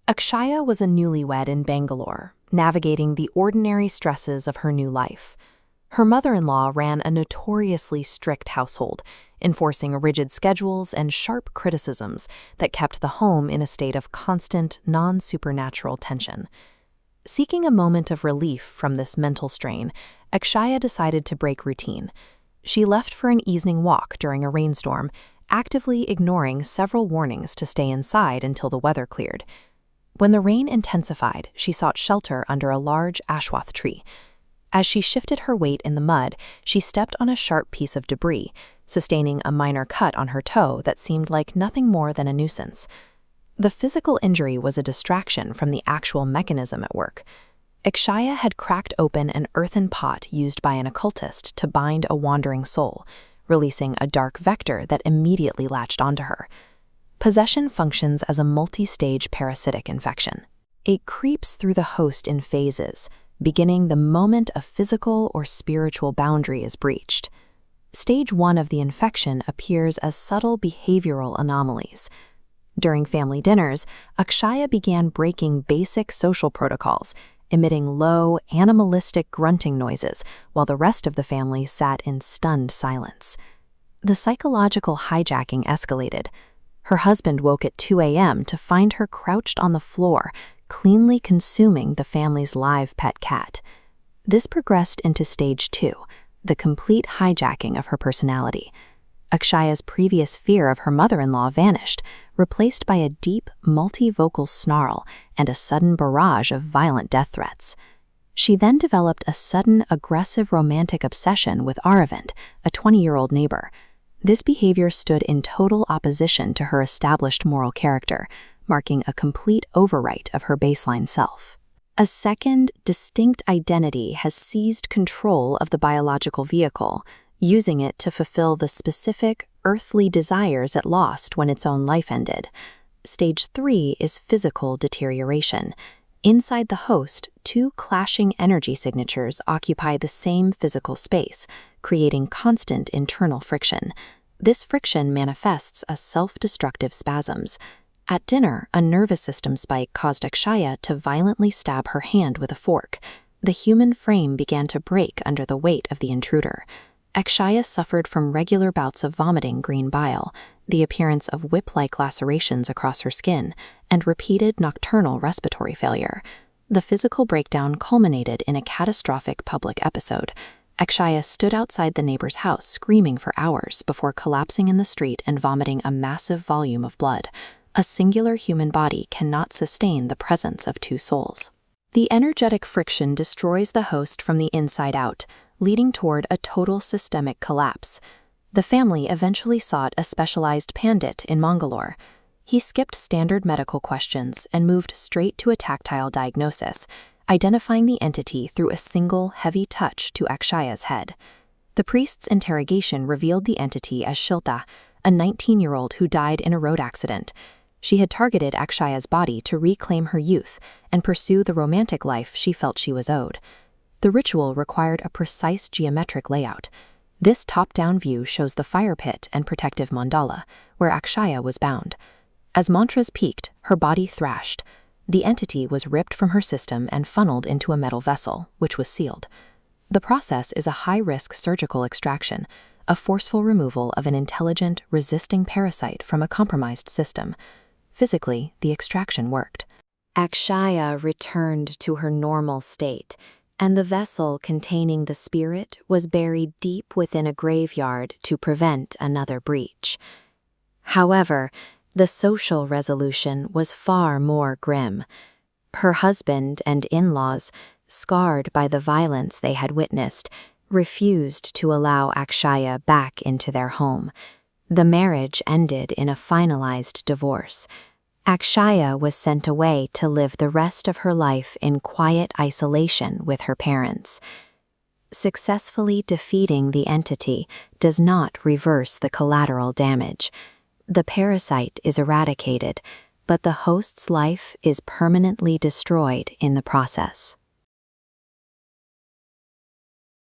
Akshaya was a newlywed in Bangalore, navigating the ordinary stresses of her new life. Her mother-in-law ran a notoriously strict household, enforcing rigid schedules and sharp criticisms that kept the home in a state of constant, non-supernatural tension. Seeking a moment of relief from this mental strain, Akshaya decided to break routine. She left for an evening walk during a rainstorm, actively ignoring several warnings to stay inside until the weather cleared. When the rain intensified, she sought shelter under a large ashwath tree. As she shifted her weight in the mud, she stepped on a sharp piece of debris, sustaining a minor cut on her toe that seemed like nothing more than a nuisance. The physical injury was a distraction from the actual mechanism at work. Akshaya had cracked open an earthen pot used by an occultist to bind a wandering soul, releasing a dark vector that immediately latched onto her. Possession functions as a multi-stage parasitic infection. It creeps through the host in phases, beginning the moment a physical or spiritual boundary is breached. Stage 1 of the infection appears as subtle behavioral anomalies. During family dinners, Akshaya began breaking basic social protocols, emitting low, animalistic grunting noises while the rest of the family sat in stunned silence. The psychological hijacking escalated. Her husband woke at 2 a.m. to find her crouched on the floor, cleanly consuming the family's live pet cat. This progressed into stage 2, the complete hijacking of her personality. Akshaya's previous fear of her mother-in-law vanished, replaced by a deep, multivocal snarl and a sudden barrage of violent death threats. She then developed a sudden, aggressive romantic obsession with Aravind, a 20-year-old neighbor. This behavior stood in total opposition to her established moral character, marking a complete overwrite of her baseline self. A second, distinct identity has seized control of the biological vehicle, using it to fulfill the specific, earthly desires it lost when its own life ended. Stage 3 is physical deterioration. Inside the host, two clashing energy signatures occupy the same physical space, creating constant internal friction. This friction manifests as self-destructive spasms. At dinner, a nervous system spike caused Akshaya to violently stab her hand with a fork. The human frame began to break under the weight of the intruder. Akshaya suffered from regular bouts of vomiting green bile, the appearance of whip-like lacerations across her skin, and repeated nocturnal respiratory failure. The physical breakdown culminated in a catastrophic public episode. Akshaya stood outside the neighbor's house screaming for hours before collapsing in the street and vomiting a massive volume of blood. A singular human body cannot sustain the presence of two souls. The energetic friction destroys the host from the inside out, leading toward a total systemic collapse. The family eventually sought a specialized pandit in Mangalore. He skipped standard medical questions and moved straight to a tactile diagnosis, identifying the entity through a single, heavy touch to Akshaya's head. The priest's interrogation revealed the entity as Shilta, a 19-year-old who died in a road accident. She had targeted Akshaya's body to reclaim her youth and pursue the romantic life she felt she was owed. The ritual required a precise geometric layout. This top-down view shows the fire pit and protective mandala, where Akshaya was bound. As mantras peaked, her body thrashed. The entity was ripped from her system and funneled into a metal vessel, which was sealed. The process is a high-risk surgical extraction, a forceful removal of an intelligent, resisting parasite from a compromised system. Physically, the extraction worked. Akshaya returned to her normal state, and the vessel containing the spirit was buried deep within a graveyard to prevent another breach. However, the social resolution was far more grim. Her husband and in-laws, scarred by the violence they had witnessed, refused to allow Akshaya back into their home. The marriage ended in a finalized divorce. Akshaya was sent away to live the rest of her life in quiet isolation with her parents. Successfully defeating the entity does not reverse the collateral damage. The parasite is eradicated, but the host's life is permanently destroyed in the process.